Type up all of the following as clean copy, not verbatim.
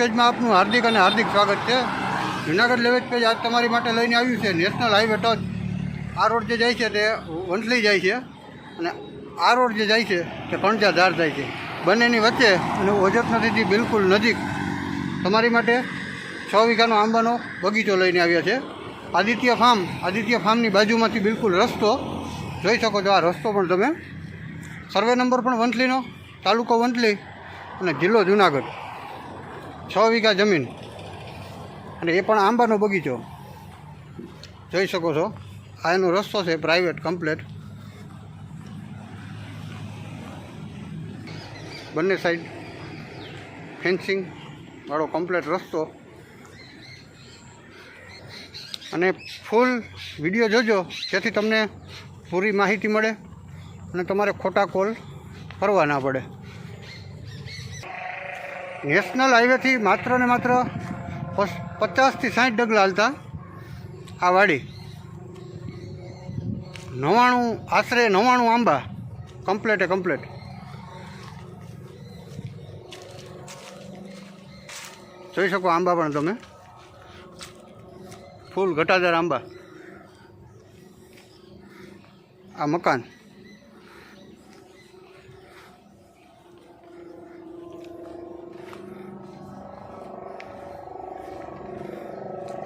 પેજમાં આપનું હાર્દિક અને હાર્દિક સ્વાગત છે। જુનાગઢ લેવેજ પેજ આજ તમારી માટે લઈને આવ્યું છે નેશનલ હાઈવે ટચ। આ રોડ જે જાય છે તે વંથલી જાય છે અને આ રોડ જે જાય છે તે કણજા ધાર જાય છે। બંનેની વચ્ચે અને ઓજત નદીથી બિલકુલ નજીક તમારી માટે 6 વીઘાનો આંબાનો બગીચો લઈને આવ્યા છે। આદિત્ય ફાર્મની બાજુમાંથી બિલકુલ રસ્તો જોઈ શકો છો। આ રસ્તો પણ તમે સર્વે નંબર પણ વંથલીનો, તાલુકો વંથલી અને જિલ્લો જુનાગઢ, 6 વીઘા જમીન અને એ પણ આંબાનો બગીચો જોઈ શકો છો। આ એનો રસ્તો છે પ્રાઇવેટ કમ્પ્લેટ, બંને સાઈડ ફેન્સિંગ વાળો કમ્પ્લેટ રસ્તો। અને ફૂલ વિડીયો જોજો જેથી તમને પૂરી માહિતી મળે અને તમારે ખોટા કોલ કરવા ના પડે। નેશનલ હાઈવેથી માત્ર ને માત્ર 50 થી 60 ડગલા હાલતા આ વાડી 99 આશરે 99 આંબા કમ્પ્લેટ જોઈ શકો। આંબા પણ તમે ફૂલ ઘટાદાર આંબા। આ મકાન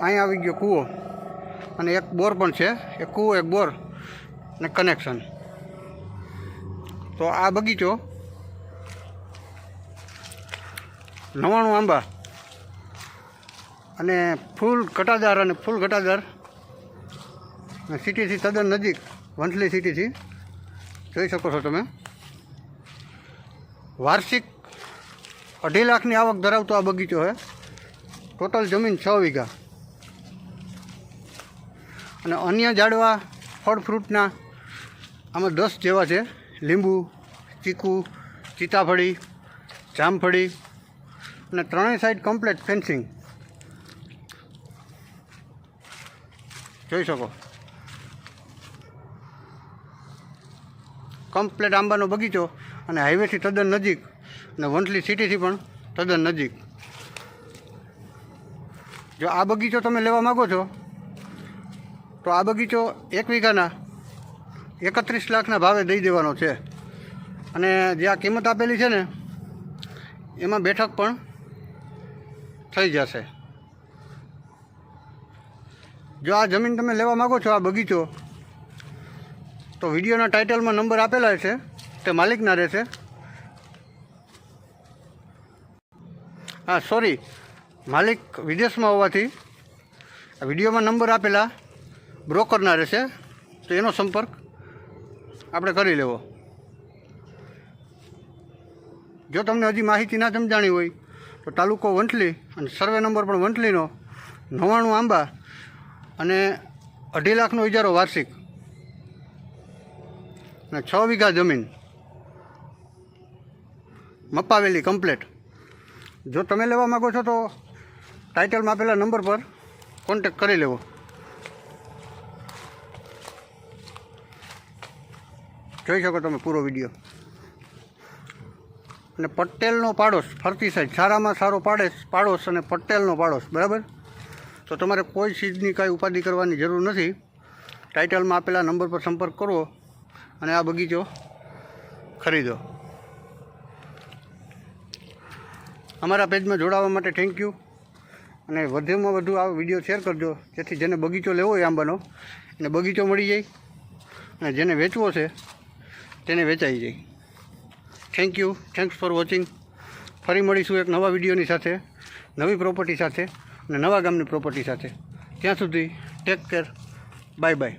અહીંયા આવી ગયો કૂવો અને એક બોર પણ છે। એક કૂવો, એક બોર અને કનેક્શન। તો આ બગીચો 99 આંબા અને ફૂલ ઘટાદાર સિટીથી તદ્દન નજીક, વંથલી સિટીથી જોઈ શકો છો તમે। વાર્ષિક 2.5 લાખની આવક ધરાવતો આ બગીચો છે। ટોટલ જમીન 6 વીઘા અને અન્ય ઝાડવા ફળ ફ્રૂટના આમાં 10 જેવા છે। લીંબુ, ચીકુ, સીતાફળી, જામફળી અને ત્રણેય સાઈડ કમ્પ્લેટ ફેન્સિંગ જોઈ શકો। કમ્પ્લેટ આંબાનો બગીચો અને હાઈવેથી તદ્દન નજીક અને વંથલી સિટીથી પણ તદ્દન નજીક। જો આ બગીચો તમે લેવા માગો છો તો આ બગીચો 1 વીઘાના 31 લાખના ભાવે દઈ દેવાનો છે અને જે આ કિંમત આપેલી છે ને એમાં બેઠક પણ થઈ જશે। જો આ જમીન તમે લેવા માગો છો, આ બગીચો, તો વિડીયોના ટાઇટલમાં નંબર આપેલા છે તે માલિકના રહેશે। માલિક વિદેશમાં હોવાથી આ વિડીયોમાં નંબર આપેલા બ્રોકરના રહેશે, તો એનો સંપર્ક આપણે કરી લેવો। જો તમને હજી માહિતી ના સમજાણી હોય તો તાલુકો વંથલી અને સર્વે નંબર પણ વંથલીનો, 99 આંબા અને 2.5 લાખનો ઇજારો વાર્ષિક અને 6 વીઘા જમીન મપાવેલી કમ્પ્લેટ। જો તમે લેવા માગો છો તો ટાઇટલમાં આપેલા નંબર પર કોન્ટેક કરી લેવો। જોઈ શકો તમે પૂરો વિડીયો। અને પટેલનો પાડોશ ફરતી સાઈડ, સારામાં સારો પાડોશ અને પટેલનો પાડોશ, બરાબર? તો તમારે કોઈ ચીજની કાંઈ ઉપાધિ કરવાની જરૂર નથી। ટાઇટલમાં આપેલા નંબર પર સંપર્ક કરવો અને આ બગીચો ખરીદો। અમારા પેજમાં જોડાવા માટે થેન્ક યુ અને વધુમાં વધુ આ વિડીયો શેર કરજો જેથી જેને બગીચો લેવો હોય આંબાનો એને બગીચો મળી જાય અને જેને વેચવો છે તેને વેચાઈ જાય। Thanks for watching. ફરી મળીશું એક નવા વિડીયોની સાથે, નવી પ્રોપર્ટી સાથે અને નવા ગામની પ્રોપર્ટી સાથે। ત્યાં સુધી ટેક કેર, બાય બાય।